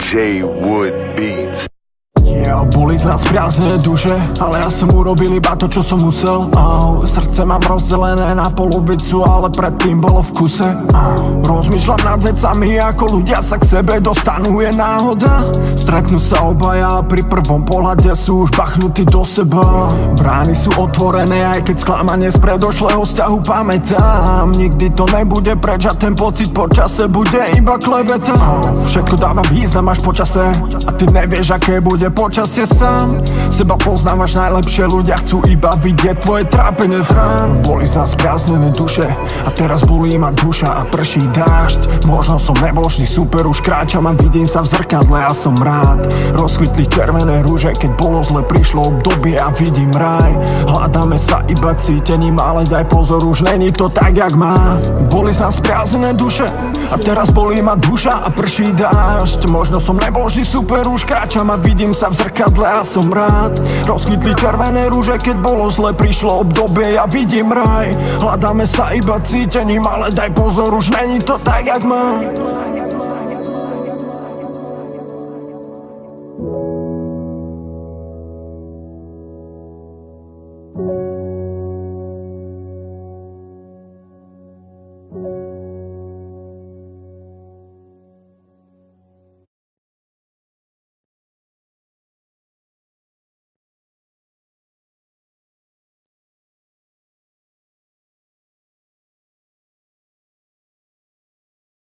J Wood Beats. Boli z nás priazné duše, ale ja som urobil iba to, čo som musel. Srdce mám rozdelené na polovicu, ale predtým bolo v kuse. Rozmýšľam nad vecami, ako ľudia sa k sebe dostanú, je náhoda. Stretnú sa obaja a pri prvom pohľade sú už bachnutí do seba. Brány sú otvorené, aj keď sklamanie z predošlého vzťahu pamätám. Nikdy to nebude preč a ten pocit po čase bude iba klebeta. Všetko dáva význam až po čase a ty nevieš, aké bude počasie sám. Seba poznávaš najlepšie, ľudia chcú iba vidieť tvoje trápenie z rán. Boli z nás priaznené duše a teraz bolí ma duša a prší dážď. Možno som nebol vždy super, už kráčam a vidím sa v zrkadle a som rád. Rozkvitli červené rúže, keď bolo zle, prišlo obdobie a vidím raj. Hľadáme sa iba cítením, ale daj pozor, už není to tak, jak má. Boli z nás priaznené duše a teraz bolí ma duša a prší dážď. Možno som nebol vždy super, už kráčam a vidím sa v zrkadle a som rád. Rozkvitli červené rúže, keď bolo zle, prišlo obdobie, ja vidím raj. Hľadáme sa iba cítením, ale daj pozor, už není to tak, jak má.